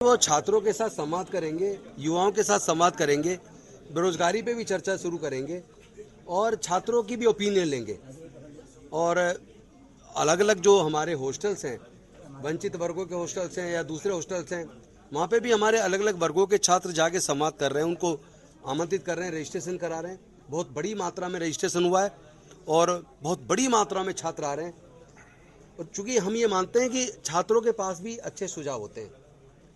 वो छात्रों के साथ संवाद करेंगे, युवाओं के साथ संवाद करेंगे, बेरोजगारी पे भी चर्चा शुरू करेंगे और छात्रों की भी ओपिनियन लेंगे। और अलग अलग जो हमारे हॉस्टल्स हैं, वंचित वर्गों के हॉस्टल्स हैं या दूसरे हॉस्टल्स हैं, वहाँ पे भी हमारे अलग अलग वर्गों के छात्र जाके संवाद कर रहे हैं, उनको आमंत्रित कर रहे हैं, रजिस्ट्रेशन करा रहे हैं। बहुत बड़ी मात्रा में रजिस्ट्रेशन हुआ है और बहुत बड़ी मात्रा में छात्र आ रहे हैं। और चूँकि हम ये मानते हैं कि छात्रों के पास भी अच्छे सुझाव होते हैं,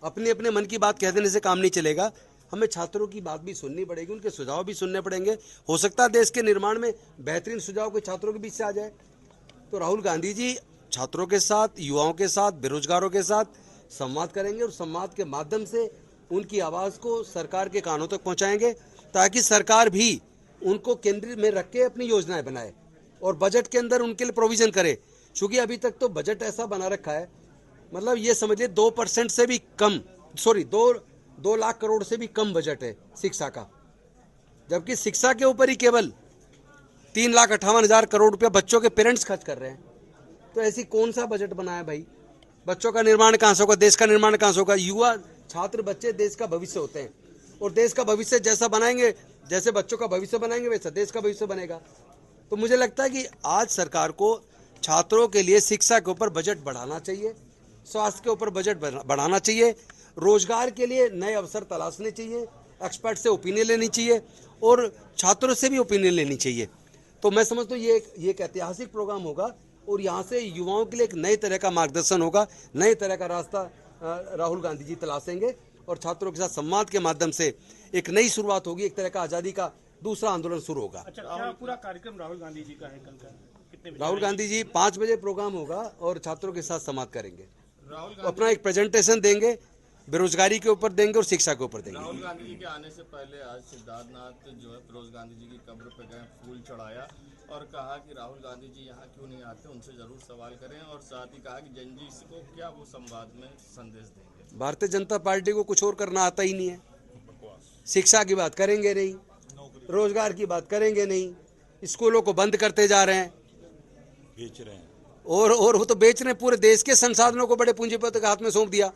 अपने अपने मन की बात कह देने से काम नहीं चलेगा, हमें छात्रों की बात भी सुननी पड़ेगी, उनके सुझाव भी सुनने पड़ेंगे। हो सकता है देश के निर्माण में बेहतरीन सुझाव कोई छात्रों के बीच से आ जाए। तो राहुल गांधी जी छात्रों के साथ, युवाओं के साथ, बेरोजगारों के साथ संवाद करेंगे और संवाद के माध्यम से उनकी आवाज़ को सरकार के कानों तक पहुंचाएंगे, ताकि सरकार भी उनको केंद्र में रख के अपनी योजनाएं बनाए और बजट के अंदर उनके लिए प्रोविजन करे। चूँकि अभी तक तो बजट ऐसा बना रखा है, मतलब ये समझिए 2% से भी कम, 2 लाख करोड़ से भी कम बजट है शिक्षा का, जबकि शिक्षा के ऊपर ही केवल 3,58,000 करोड़ रुपया बच्चों के पेरेंट्स खर्च कर रहे हैं। तो ऐसी कौन सा बजट बनाया भाई? बच्चों का निर्माण कहाँ से होगा? देश का निर्माण कहाँ से होगा? युवा छात्र बच्चे देश का भविष्य होते हैं और देश का भविष्य जैसा बनाएंगे, जैसे बच्चों का भविष्य बनाएंगे वैसा देश का भविष्य बनेगा। तो मुझे लगता है कि आज सरकार को छात्रों के लिए शिक्षा के ऊपर बजट बढ़ाना चाहिए, स्वास्थ्य के ऊपर बजट बढ़ाना चाहिए, रोजगार के लिए नए अवसर तलाशने चाहिए, एक्सपर्ट से ओपिनियन लेनी चाहिए और छात्रों से भी ओपिनियन लेनी चाहिए। तो मैं समझता हूँ ये एक ऐतिहासिक प्रोग्राम होगा और यहाँ से युवाओं के लिए एक नए तरह का मार्गदर्शन होगा, नए तरह का रास्ता राहुल गांधी जी तलाशेंगे और छात्रों के साथ संवाद के माध्यम से एक नई शुरुआत होगी, एक तरह का आज़ादी का दूसरा आंदोलन शुरू होगा। अच्छा, क्या पूरा कार्यक्रम राहुल गांधी जी का है कल का? कितने बजे? राहुल गांधी जी 5 बजे प्रोग्राम होगा और छात्रों के साथ संवाद करेंगे, अपना एक प्रेजेंटेशन देंगे, बेरोजगारी के ऊपर देंगे और शिक्षा के ऊपर देंगे। राहुल गांधी जी के आने से पहले आज सिद्धार्थनाथ जो है फिरोज गांधी जी की कब्र पे गए, फूल चढ़ाया और कहा कि राहुल गांधी जी यहाँ क्यों नहीं आते, उनसे जरूर सवाल करें और साथ ही कहा कि जनजीत को क्या वो संवाद में संदेश देंगे। भारतीय जनता पार्टी को कुछ और करना आता ही नहीं है। शिक्षा की बात करेंगे नहीं, रोजगार की बात करेंगे नहीं, स्कूलों को बंद करते जा रहे हैं, बेच रहे हैं और वो तो बेच रहे हैं, पूरे देश के संसाधनों को बड़े पूंजीपति के हाथ में सौंप दिया।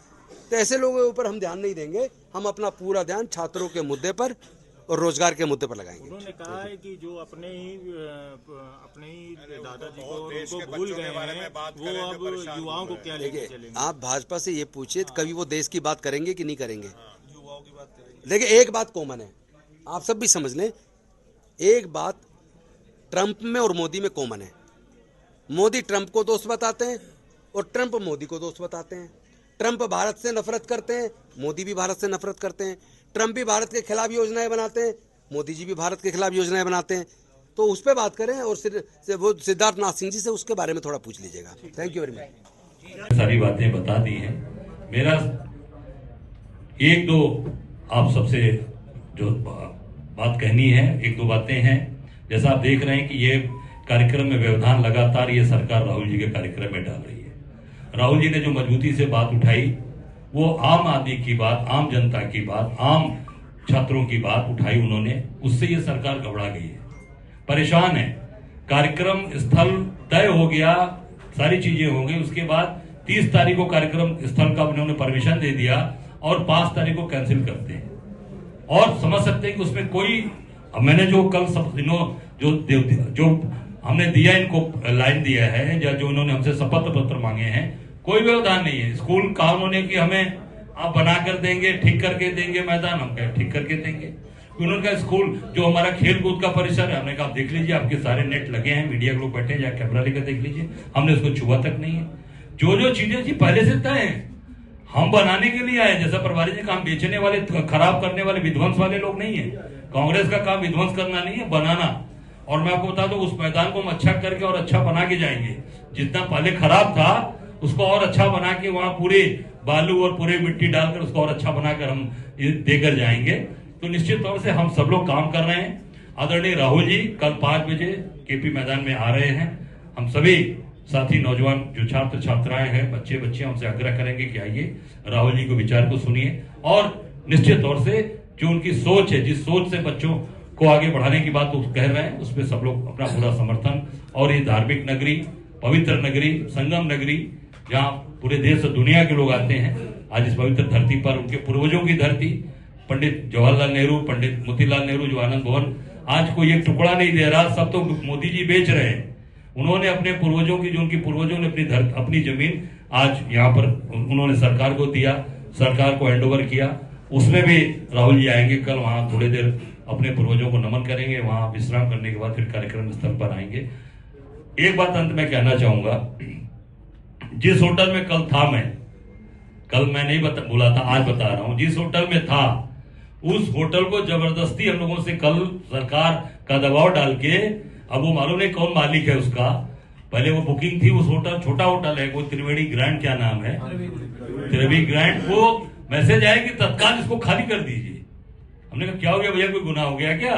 तो ऐसे लोगों के ऊपर हम ध्यान नहीं देंगे, हम अपना पूरा ध्यान छात्रों के मुद्दे पर और रोजगार के मुद्दे पर लगाएंगे। उन्होंने कहा है कि जो अपने ही दादाजी को उनको भूल गए हैं, वो अब युवाओं को क्या लेके चलेंगे? आप भाजपा से ये पूछिए कभी वो देश की बात करेंगे कि नहीं करेंगे? युवाओं की बात करेंगे। देखिए एक बात कॉमन है, आप सब भी समझ लें, एक बात ट्रंप में और मोदी में कॉमन है। मोदी ट्रंप को दोस्त बताते हैं और ट्रंप मोदी को दोस्त बताते हैं। ट्रंप भारत से नफरत करते हैं, मोदी भी भारत से नफरत करते हैं। ट्रंप भी भारत के खिलाफ योजनाएं बनाते हैं, मोदी जी भी भारत के खिलाफ योजनाएं बनाते हैं। तो उस पर बात करें और वो सिद्धार्थनाथ सिंह जी से उसके बारे में थोड़ा पूछ लीजिएगा। Thank you very much. सारी बातें बता दी हैं। मेरा एक दो आप सबसे जो बात कहनी है, एक दो बातें हैं। जैसा आप देख रहे हैं कि ये कार्यक्रम में व्यवधान लगातार ये सरकार राहुल जी के कार्यक्रम में डाल रही है। राहुल जी ने जो मजबूती से बात उठाई, वो आम आदमी की बात, आम जनता की बात, आम छात्रों की बात उठाई उन्होंने, उससे ये सरकार घबरा गई है, परेशान है। कार्यक्रम स्थल तय हो गया, सारी चीजें हो गई, उसके बाद 30 तारीख को कार्यक्रम स्थल का उन्होंने परमिशन दे दिया और 5 तारीख को कैंसिल करते हैं। और समझ सकते हैं कि उसमें कोई, मैंने जो कल जो हमने दिया, इनको लाइन दिया है या जो उन्होंने हमसे शपथ पत्र मांगे हैं, कोई व्यवधान नहीं है। स्कूल कहा उन्होंने कि हमें आप बना कर देंगे, ठीक करके देंगे मैदान, हम कहे ठीक करके देंगे। उन्होंने कहा स्कूल जो हमारा खेल कूद का परिसर है, हमने कहा देख लीजिए, आपके सारे नेट लगे हैं, मीडिया के लोग बैठे हैं, या कैमरा लेकर देख लीजिए, हमने उसको छुआ तक नहीं है। जो चीजें थी पहले से तय है, हम बनाने के लिए आए। जैसा प्रभारी जी काम बेचने वाले, खराब करने वाले, विध्वंस वाले लोग नहीं है। कांग्रेस का काम विध्वंस करना नहीं है, बनाना। और मैं आपको बता दूं, उस मैदान को हम अच्छा करके और अच्छा बना के जाएंगे। जितना पहले खराब था उसको और अच्छा बना के, वहां पूरे बालू और पूरे मिट्टी डालकर उसको और अच्छा बनाकर हम देकर जाएंगे। तो निश्चित तौर से हम सब लोग काम कर रहे हैं। आदरणीय राहुल जी कल 5 बजे केपी मैदान में आ रहे हैं। हम सभी साथी नौजवान जो छात्र छात्राएं हैं, बच्चे बच्चियां, उनसे आग्रह करेंगे कि आइए, राहुल जी को विचार को सुनिए और निश्चित तौर से जो उनकी सोच है, जिस सोच से बच्चों को आगे बढ़ाने की बात कह रहे हैं, उसमें सब लोग अपना पूरा समर्थन। और ये धार्मिक नगरी, पवित्र नगरी, संगम नगरी, जहाँ पूरे देश और दुनिया के लोग आते हैं, आज इस पवित्र धरती पर उनके पूर्वजों की धरती, पंडित जवाहरलाल नेहरू, पंडित मोतीलाल नेहरू जो आनंद भवन आज कोई एक टुकड़ा नहीं दे रहा, सब तो मोदी जी बेच रहे हैं। उन्होंने अपने पूर्वजों की, जो उनकी पूर्वजों ने अपनी जमीन आज यहाँ पर उन्होंने सरकार को दिया, सरकार को हैंडओवर किया, उसमें भी राहुल जी आएंगे कल, वहां थोड़ी देर अपने पूर्वजों को नमन करेंगे, वहां विश्राम करने के बाद फिर कार्यक्रम स्थल पर आएंगे। एक बात अंत में कहना चाहूंगा, जिस होटल में कल था मैं, कल मैं नहीं बोला था, आज बता रहा हूं, जिस होटल में था उस होटल को जबरदस्ती हम लोगों से कल सरकार का दबाव डाल के, अब वो मालूम नहीं कौन मालिक है उसका, पहले वो बुकिंग थी उस होटल, छोटा होटल है वो त्रिवेणी ग्रैंड, क्या नाम है, त्रिवेणी ग्रैंड, को मैसेज आया कि तत्काल इसको खाली कर दीजिए। हमने कहा क्या हो गया भैया, कोई गुनाह हो गया क्या?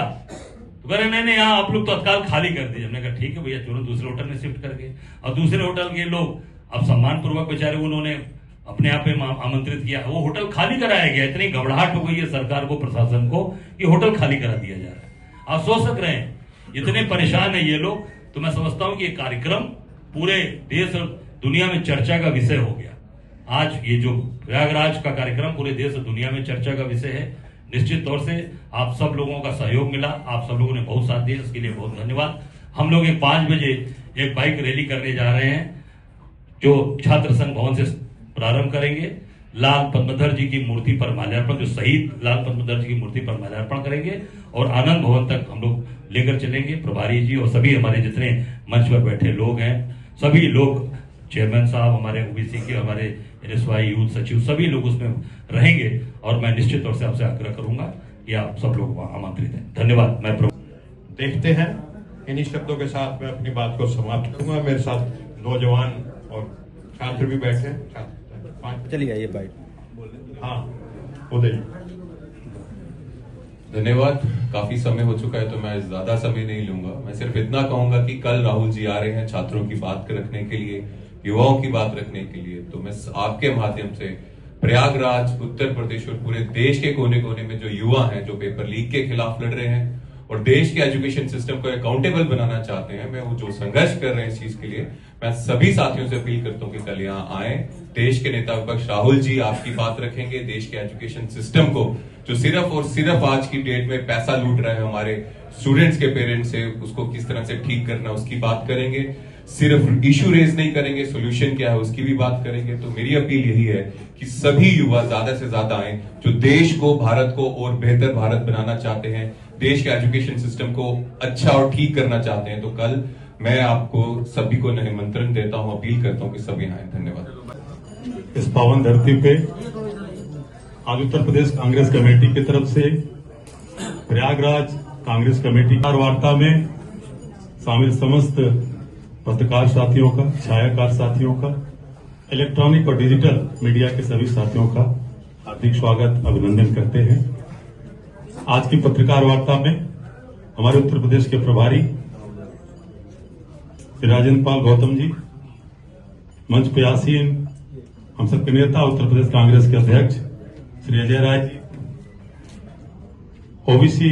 तो कह रहे नहीं यहाँ आप लोग तत्काल खाली कर दीजिए। हमने कहा ठीक है भैया, तुरंत दूसरे होटल में शिफ्ट करके, और दूसरे होटल के लोग अब सम्मान पूर्वक बेचारे उन्होंने अपने आप में आमंत्रित किया, वो होटल खाली कराया गया। इतनी घबराहट हो गई है सरकार को, प्रशासन को, कि होटल खाली करा दिया जा रहा है। आप सोच सक रहे हैं इतने परेशान है ये लोग। तो मैं समझता हूं कि ये कार्यक्रम पूरे देश और दुनिया में चर्चा का विषय हो गया। आज ये जो प्रयागराज का कार्यक्रम पूरे देश और दुनिया में चर्चा का विषय है। निश्चित तौर से आप सब लोगों का सहयोग मिला, आप सब लोगों ने बहुत साथ दिया, इसके लिए बहुत धन्यवाद। हम लोग 5 बजे एक बाइक रैली करने जा रहे हैं, जो छात्र संघ भवन से प्रारंभ करेंगे। लाल पद्मधर जी की मूर्ति पर माल्यार्पण, जो शहीद लाल पद्मधर जी की मूर्ति पर माल्यार्पण तक और आनंद भवन तक हम लोग लेकर चलेंगे। प्रभारी जी और सभी हमारे जितने मंच पर बैठे लोग हैं, सभी लोग, चेयरमैन साहब, हमारे ओबीसी के, हमारे NSY यूथ सचिव, सभी लोग उसमें रहेंगे। और मैं निश्चित तौर से आपसे आग्रह करूंगा कि आप सब लोग वहां आमंत्रित हैं। धन्यवाद। मैं देखते हैं, इन्हीं शब्दों के साथ मैं अपनी बात को समाप्त करूंगा। मेरे साथ नौजवान और छात्र भी बैठे हैं। चलिए आइए बाइट। हाँ उदय। धन्यवाद। काफी समय हो चुका है तो मैं ज्यादा समय नहीं लूंगा। मैं सिर्फ इतना कहूंगा कि कल राहुल जी आ रहे हैं छात्रों की बात रखने के लिए, युवाओं की बात रखने के लिए। तो मैं आपके माध्यम से प्रयागराज, उत्तर प्रदेश और पूरे देश के कोने कोने में जो युवा हैं, जो पेपर लीक के खिलाफ लड़ रहे हैं और देश के एजुकेशन सिस्टम को अकाउंटेबल बनाना चाहते हैं, मैं वो जो संघर्ष कर रहे हैं इस चीज के लिए, मैं सभी साथियों से अपील करता हूं कि कल यहाँ आए। देश के नेता विपक्ष राहुल जी आपकी बात रखेंगे। देश के एजुकेशन सिस्टम को, जो सिर्फ और सिर्फ आज की डेट में पैसा लूट रहे हैं हमारे स्टूडेंट्स के पेरेंट्स से, उसको किस तरह से ठीक करना उसकी बात करेंगे। सिर्फ इशू रेज नहीं करेंगे, सोल्यूशन क्या है उसकी भी बात करेंगे। तो मेरी अपील यही है कि सभी युवा ज्यादा से ज्यादा आए जो देश को, भारत को और बेहतर भारत बनाना चाहते हैं, देश के एजुकेशन सिस्टम को अच्छा और ठीक करना चाहते हैं। तो कल मैं आपको सभी को निमंत्रण देता हूं, अपील करता हूं कि सभी आए। धन्यवाद। इस पावन धरती पे आज उत्तर प्रदेश कांग्रेस कमेटी की तरफ से प्रयागराज कांग्रेस कमेटी वार्ता में शामिल समस्त पत्रकार साथियों का, छायाकार साथियों का, इलेक्ट्रॉनिक और डिजिटल मीडिया के सभी साथियों का हार्दिक स्वागत, अभिनंदन करते हैं। आज की पत्रकार वार्ता में हमारे उत्तर प्रदेश के प्रभारी श्री राजेंद्र पाल गौतम जी, मंच पे आसीन हम सबके नेता उत्तर प्रदेश कांग्रेस के अध्यक्ष श्री अजय राय जी, ओबीसी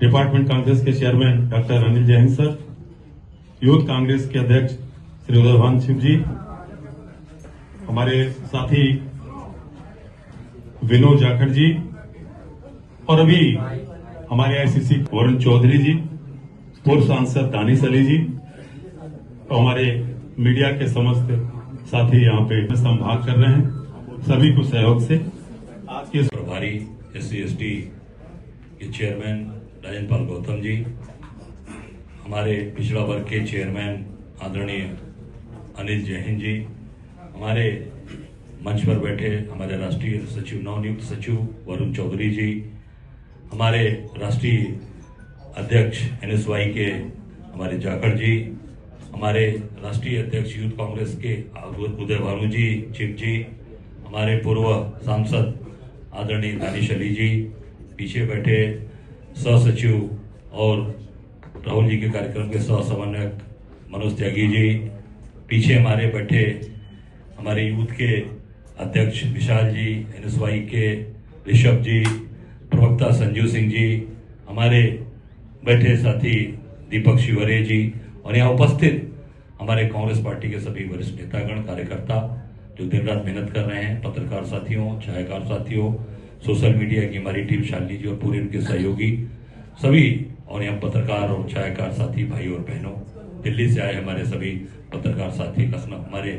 डिपार्टमेंट कांग्रेस के chairman doctor Anil Jain sir, youth Congress के अध्यक्ष श्री उदयभान सिंह जी, हमारे साथी विनोद जाखड़ जी, और अभी हमारे ICC वरुण चौधरी जी, पूर्व सांसद दानिश अली जी, और हमारे मीडिया के समस्त साथी यहाँ पे संभाग कर रहे हैं, सभी को सहयोग से आज के प्रभारी SC/ST के चेयरमैन राजेंद्र पाल गौतम जी, हमारे पिछड़ा वर्ग के चेयरमैन आदरणीय अनिल जैन जी, हमारे मंच पर बैठे हमारे राष्ट्रीय सचिव, नवनियुक्त सचिव वरुण चौधरी जी, हमारे राष्ट्रीय अध्यक्ष NSY के हमारे जाखड़ जी, हमारे राष्ट्रीय अध्यक्ष यूथ कांग्रेस के उदय भानु जी, चिप जी, हमारे पूर्व सांसद आदरणीय दानिश अली जी, पीछे बैठे सह सचिव और राहुल जी के कार्यक्रम के सह समन्वयक मनोज त्यागी जी, पीछे हमारे बैठे हमारे यूथ के अध्यक्ष विशाल जी, NSY के ऋषभ जी, प्रवक्ता संजीव सिंह जी, हमारे बैठे साथी दीपक शिवरे जी, और यहाँ उपस्थित हमारे कांग्रेस पार्टी के सभी वरिष्ठ नेतागण, कार्यकर्ता, जो दिन रात मेहनत कर रहे हैं, पत्रकार साथियों, छायाकार साथियों, सोशल मीडिया की हमारी टीम शालिनी जी और पूरे उनके सहयोगी सभी, और यहाँ पत्रकार और छायाकार साथी भाई और बहनों, दिल्ली से आए हमारे सभी पत्रकार साथी, लखनऊ हमारे